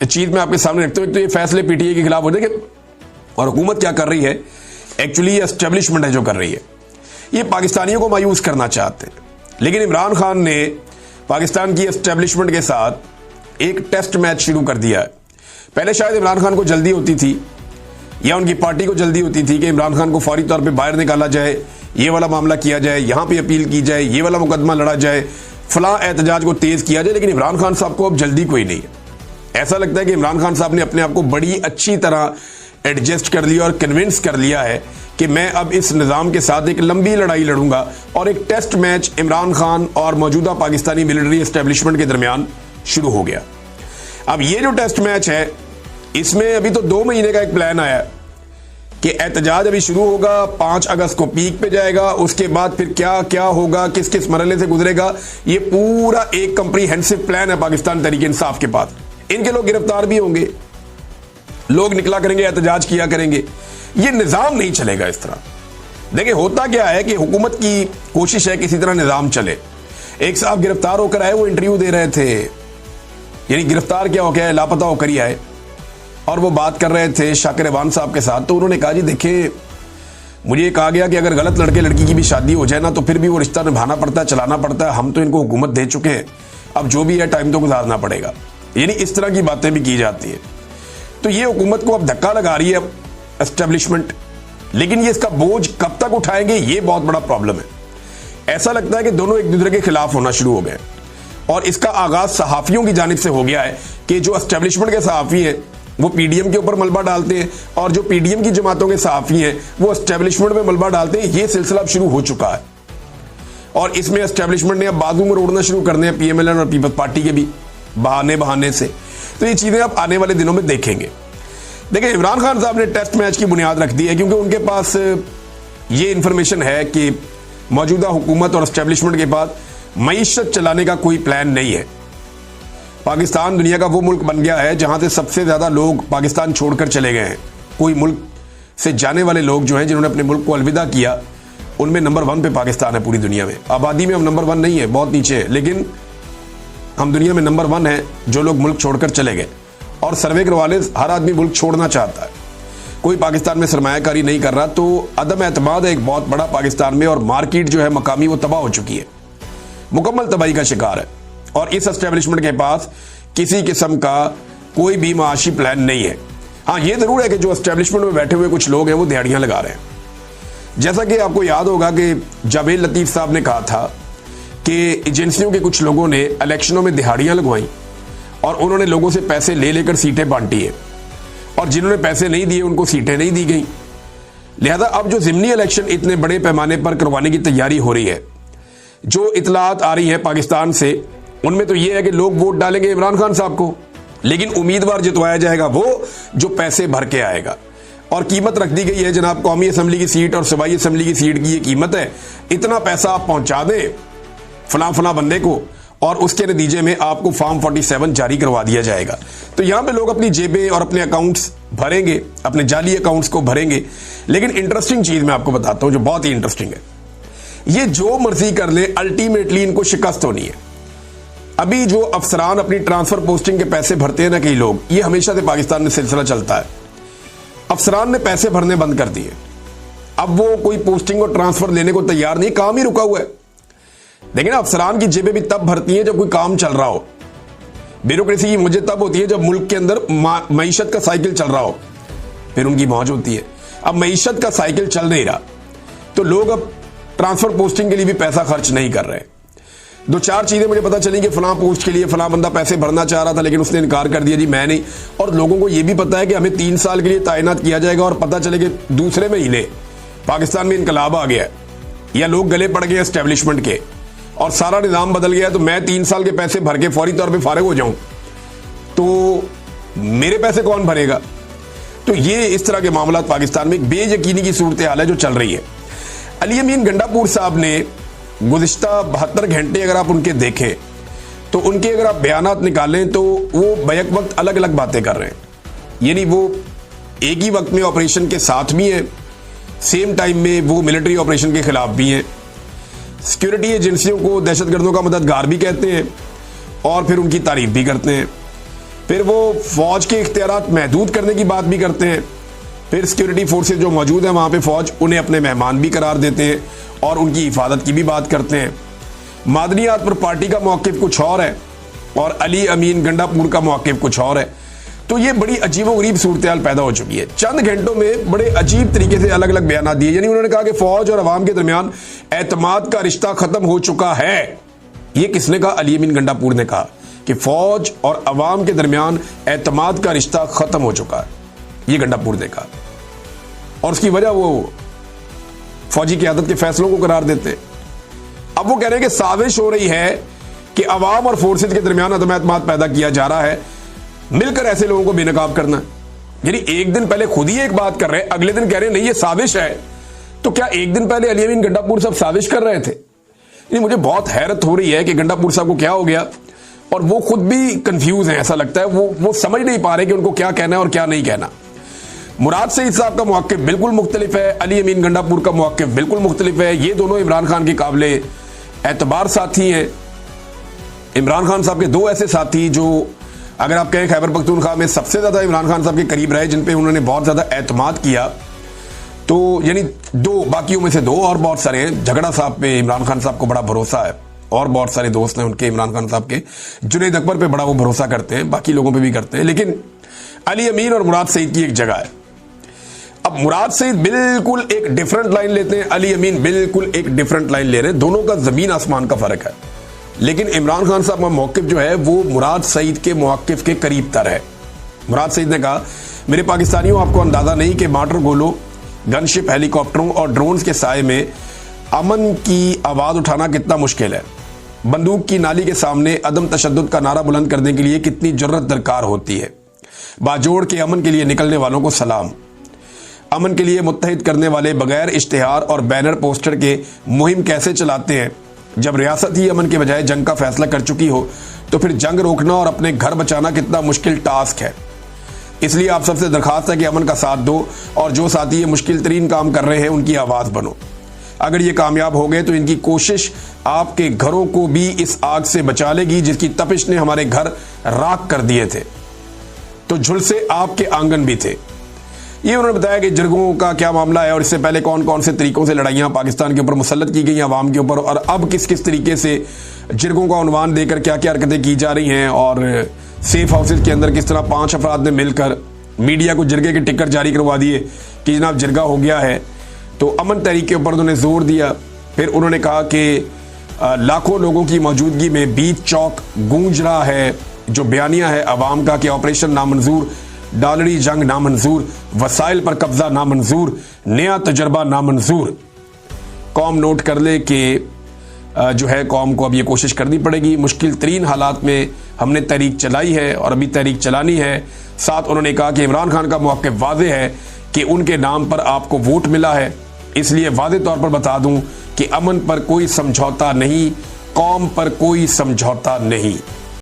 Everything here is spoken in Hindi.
चीज मैं आपके सामने रखते हुए, तो ये फैसले पीटीआई के खिलाफ हो जाएंगे और हुकूमत क्या कर रही है, एक्चुअली ये एस्टेब्लिशमेंट है जो कर रही है, ये पाकिस्तानियों को मायूस करना चाहते हैं। लेकिन इमरान खान ने पाकिस्तान की एस्टेब्लिशमेंट के साथ एक टेस्ट मैच शुरू कर दिया है। पहले शायद इमरान खान को जल्दी होती थी या उनकी पार्टी को जल्दी होती थी कि इमरान खान को फौरी तौर पे बाहर निकाला जाए, ये वाला मामला किया जाए, यहां पे अपील की जाए, ये वाला मुकदमा लड़ा जाए, फलां एहतजाज को तेज किया जाए। लेकिन इमरान खान साहब को अब जल्दी कोई नहीं है। ऐसा लगता है कि इमरान खान साहब ने अपने आप को बड़ी अच्छी तरह एडजस्ट कर लिया और कन्विंस कर लिया है कि मैं अब इस निज़ाम के साथ एक लंबी लड़ाई लड़ूंगा। और एक टेस्ट मैच इमरान खान और मौजूदा पाकिस्तानी मिलिट्री एस्टेब्लिशमेंट के दरमियान शुरू हो गया। अब ये जो टेस्ट मैच है, इसमें अभी तो 2 महीने का एक प्लान आया कि एहतजाज अभी शुरू होगा, 5 अगस्त को पीक पे जाएगा, उसके बाद फिर क्या क्या होगा, किस किस मरहले से गुजरेगा, ये पूरा एक कंप्रीहेंसिव प्लान है पाकिस्तान तहरीक इंसाफ के पास। इनके लोग गिरफ्तार भी होंगे, लोग निकला करेंगे, एहतजाज किया करेंगे, ये निजाम नहीं चलेगा इस तरह। देखिए होता क्या है कि हुकूमत की कोशिश है किसी तरह निजाम चले। एक साहब गिरफ्तार होकर आए, वो इंटरव्यू दे रहे थे, यानी गिरफ्तार क्या हो गया, लापता होकर ही आए, और वो बात कर रहे थे शाकिर अवान साहब के साथ। तो उन्होंने कहा जी देखिए, मुझे कहा गया कि अगर गलत लड़के लड़की की भी शादी हो जाए ना, तो फिर भी वो रिश्ता निभाना पड़ता है, चलाना पड़ता है। हम तो इनको हुकूमत दे चुके हैं, अब जो भी है टाइम तो गुजारना पड़ेगा। यानी इस तरह की बातें भी की जाती है। तो ये हुकूमत को अब धक्का लगा रही है एस्टेब्लिशमेंट, लेकिन ये इसका बोझ कब तक उठाएंगे, ये बहुत बड़ा प्रॉब्लम है। ऐसा लगता है कि दोनों एक दूसरे के खिलाफ होना शुरू हो गए, और इसका आगाज सहाफियों की जानिब से हो गया है कि जो एस्टेब्लिशमेंट के सहाफी हैं वो पीडीएम के ऊपर मलबा डालते हैं, और जो पीडीएम की जमातों के सहाफी हैं वो एस्टेब्लिशमेंट में मलबा डालते हैं। ये सिलसिला शुरू हो चुका है, और इसमें एस्टेब्लिशमेंट ने अब बाजू में रोड़ना शुरू करने हैं पीएमएलएन और पीपल्स पार्टी के भी बहाने से। तो ये चीजें आप आने वाले दिनों में देखेंगे। देखिए इमरान खान साहब ने टेस्ट मैच की बुनियाद रख दी है, क्योंकि उनके पास ये इंफॉर्मेशन है कि मौजूदा हुकूमत और एस्टेब्लिशमेंट के पास मईशत चलाने का कोई प्लान नहीं है। पाकिस्तान दुनिया का वो मुल्क बन गया है जहां से सबसे ज्यादा लोग पाकिस्तान छोड़कर चले गए हैं। कोई मुल्क से जाने वाले लोग जो हैं, जिन्होंने अपने मुल्क को अलविदा किया, उनमें नंबर 1 पे पाकिस्तान है पूरी दुनिया में। आबादी में हम नंबर 1 नहीं है, बहुत नीचे है, लेकिन हम दुनिया में नंबर 1 है जो लोग मुल्क छोड़कर चले गए। और सर्वे करवा ले, हर आदमी मुल्क छोड़ना चाहता है, कोई पाकिस्तान में सरमायाकारी नहीं कर रहा। तो अदम एतमाद है एक बहुत बड़ा पाकिस्तान में, और मार्केट जो है मकामी वो तबाह हो चुकी है, मुकम्मल तबाही का शिकार है। और इस एस्टेब्लिशमेंट के पास किसी किस्म का कोई भी माशी प्लान नहीं है। हाँ ये जरूर है कि जो एस्टेब्लिशमेंट में बैठे हुए कुछ लोग हैं वो दिहाड़ियां लगा रहे हैं। जैसा कि आपको याद होगा कि जावेद लतीफ साहब ने कहा था कि एजेंसियों के कुछ लोगों ने इलेक्शनों में दिहाड़ियां लगवाई और उन्होंने लोगों से पैसे ले लेकर सीटें बांटी है, और जिन्होंने पैसे नहीं दिए उनको सीटें नहीं दी गई। लिहाजा अब जो ज़िमनी इलेक्शन इतने बड़े पैमाने पर करवाने की तैयारी हो रही है, जो इतलात आ रही है पाकिस्तान से, उनमें तो यह है कि लोग वोट डालेंगे इमरान खान साहब को, लेकिन उम्मीदवार जितवाया जाएगा वो जो पैसे भर के आएगा। और कीमत रख दी गई है जनाब, कौमी असम्बली की सीट और सूबाई असम्बली की सीट की ये कीमत है, इतना पैसा आप पहुंचा दें फला बंदे को, और उसके नतीजे में आपको फॉर्म 47 जारी करवा दिया जाएगा। तो यहां पे लोग अपनी जेबें और अपने अकाउंट्स भरेंगे, अपने जाली अकाउंट्स को भरेंगे। लेकिन इंटरेस्टिंग चीज मैं आपको बताता हूं जो बहुत ही इंटरेस्टिंग है, ये जो मर्जी कर ले अल्टीमेटली इनको शिकस्त होनी है। अभी जो अफसरान अपनी ट्रांसफर पोस्टिंग के पैसे भरते हैं ना कई लोग, ये हमेशा से पाकिस्तान में सिलसिला चलता है। अफसरान ने पैसे भरने बंद कर दिए, अब वो कोई पोस्टिंग और ट्रांसफर लेने को तैयार नहीं, काम ही रुका हुआ है। लेकिन अफसरान की जेबें भी तब भरती हैं जब कोई काम चल रहा हो। ब्यूरोक्रेसी की मुझे तब होती है जब मुल्क के अंदर मईशत का साइकिल चल रहा हो, फिर उनकी मौज होती है। अब मईशत का साइकिल चल नहीं रहा, तो लोग अब ट्रांसफर पोस्टिंग के लिए भी पैसा खर्च नहीं कर रहे। 2-4 चीजें मुझे पता चली कि फलां पोस्ट के लिए फलां बंदा पैसे भरना चाह रहा था, लेकिन उसने इनकार कर दिया, जी मैं नहीं। और लोगों को यह भी पता है कि हमें 3 साल के लिए तैनात किया जाएगा, और पता चले कि दूसरे महीने पाकिस्तान में इनकलाब आ गया या लोग गले पड़ गए एस्टेब्लिशमेंट के और सारा निजाम बदल गया, तो मैं 3 साल के पैसे भर के फौरी तौर पे फारिग हो जाऊं, तो मेरे पैसे कौन भरेगा? तो ये इस तरह के मामला पाकिस्तान में एक बेयकीनी की सूरत हाल है जो चल रही है। अली अमीन गंडापुर साहब ने गुज़िश्ता 72 घंटे अगर आप उनके देखें, तो उनके अगर आप बयानात निकालें तो वो बैक वक्त अलग अलग बातें कर रहे हैं। यानी वो एक ही वक्त में ऑपरेशन के साथ भी हैं, सेम टाइम में वो मिलिट्री ऑपरेशन के खिलाफ भी हैं, सिक्योरिटी एजेंसियों को दहशतगर्दों का मददगार भी कहते हैं और फिर उनकी तारीफ भी करते हैं। फिर वो फौज के इख्तियारात महदूद करने की बात भी करते हैं। फिर सिक्योरिटी फोर्सेज जो मौजूद हैं वहाँ पे फौज उन्हें अपने मेहमान भी करार देते हैं और उनकी हिफाजत की भी बात करते हैं। मादनियात पर पार्टी का मौक़िफ़ कुछ और है और अली अमीन गंडापुर का मौक़िफ़ कुछ और है। तो ये बड़ी अजीबोगरीब सूरत हाल पैदा हो चुकी है। चंद घंटों में बड़े अजीब तरीके से अलग अलग बयान दिए। यानी उन्होंने कहा कि फौज और अवाम के दरमियान एतमाद का रिश्ता खत्म हो चुका है। ये किसने कहा? अली अमीन गंडापुर ने कहा कि फौज और अवाम के दरमियान एतमाद का रिश्ता खत्म हो चुका है। ये गंडापुर ने कहा और उसकी वजह वो फौजी क़यादत के फैसलों को करार देते। अब वो कह रहे हैं कि साजिश हो रही है कि अवाम और फोर्सेज के दरमियान अदम एतमाद पैदा किया जा रहा है, मिलकर ऐसे लोगों को बेनकाब करना। यानी एक दिन पहले खुद ही एक बात कर रहे हैं, अगले दिन कह रहे हैं नहीं ये साजिश है। तो क्या एक दिन पहले अली अमीन गंडापुर साहब साजिश कर रहे थे? यानी मुझे बहुत हैरत हो रही है कि गंडापुर साहब को क्या हो गया और वो खुद भी कंफ्यूज हैं। ऐसा लगता है वो समझ नहीं पा रहे कि उनको क्या कहना है और क्या नहीं कहना। मुराद सईद साहब का मौक़िफ़ बिल्कुल मुख्तलिफ है, अली अमीन गंडापुर का मौक़िफ़ बिल्कुल मुख्तलिफ है। ये दोनों इमरान खान के काबिल एतबार साथी हैं। इमरान खान साहब के दो ऐसे साथी जो अगर आप कहें खैबर पख्तूनख्वा में सबसे ज़्यादा इमरान खान साहब के करीब रहे, जिन पे उन्होंने बहुत ज़्यादा एतमाद किया, तो यानी दो, बाकियों में से दो और बहुत सारे हैं। झगड़ा साहब पे इमरान खान साहब को बड़ा भरोसा है और बहुत सारे दोस्त हैं उनके इमरान खान साहब के। जुनैद अकबर पे बड़ा वो भरोसा करते हैं, बाकी लोगों पे भी करते हैं। लेकिन अली अमीन और मुराद सईद की एक जगह है। अब मुराद सईद बिल्कुल एक डिफरेंट लाइन लेते हैं, अली अमीन बिल्कुल एक डिफरेंट लाइन ले रहे हैं। दोनों का ज़मीन आसमान का फ़र्क है। लेकिन इमरान खान साहब का मौक़िफ़ जो है वो मुराद सईद के मौक़िफ़ के करीब तर है। मुराद सईद ने कहा, मेरे पाकिस्तानियों, आपको अंदाज़ा नहीं कि मार्टर गोलों, गनशिप, हेलीकॉप्टरों और ड्रोन्स के साए में अमन की आवाज़ उठाना कितना मुश्किल है। बंदूक की नाली के सामने अदम तशद्दुद का नारा बुलंद करने के लिए कितनी जुर्रत दरकार होती है। बाजोड़ के अमन के लिए निकलने वालों को सलाम। अमन के लिए मुत्तहिद करने वाले बगैर इश्तिहार और बैनर पोस्टर के मुहिम कैसे चलाते हैं? जब रियासत ही अमन के बजाय जंग का फैसला कर चुकी हो तो फिर जंग रोकना और अपने घर बचाना कितना मुश्किल टास्क है। इसलिए आप सबसे दरखास्त है कि अमन का साथ दो और जो साथी ये मुश्किल तरीन काम कर रहे हैं उनकी आवाज़ बनो। अगर ये कामयाब हो गए तो इनकी कोशिश आपके घरों को भी इस आग से बचा लेगी जिसकी तपिश ने हमारे घर राख कर दिए थे, तो झुलसे आपके आंगन भी थे। ये उन्होंने बताया कि जिरगों का क्या मामला है और इससे पहले कौन कौन से तरीकों से लड़ाइयाँ पाकिस्तान के ऊपर मुसल्लत की गई अवाम के ऊपर, और अब किस किस तरीके से जिरगों का उन्वान देकर क्या क्या हरकतें की जा रही हैं, और सेफ हाउसेज के अंदर किस तरह 5 अफराद ने मिलकर मीडिया को जिरगे के टिकट जारी करवा दिए कि जनाब जिरगा हो गया है। तो अमन तहरीक के ऊपर उन्होंने जोर दिया। फिर उन्होंने कहा कि लाखों लोगों की मौजूदगी में बीच चौक गूंज रहा है जो बयानिया है अवाम का कि ऑपरेशन नामंजूर, डॉलरी जंग नामंजूर, वसाइल पर कब्जा नामंजूर, नया तजर्बा नामंजूर। कौम नोट कर ले कि जो है कौम को अब ये कोशिश करनी पड़ेगी। मुश्किल तरीन हालात में हमने तहरीक चलाई है और अभी तहरीक चलानी है। साथ उन्होंने कहा कि इमरान खान का मौक़िफ़ वाज़ेह है कि उनके नाम पर आपको वोट मिला है, इसलिए वाज़ेह तौर पर बता दूं कि अमन पर कोई समझौता नहीं, कौम पर कोई समझौता नहीं।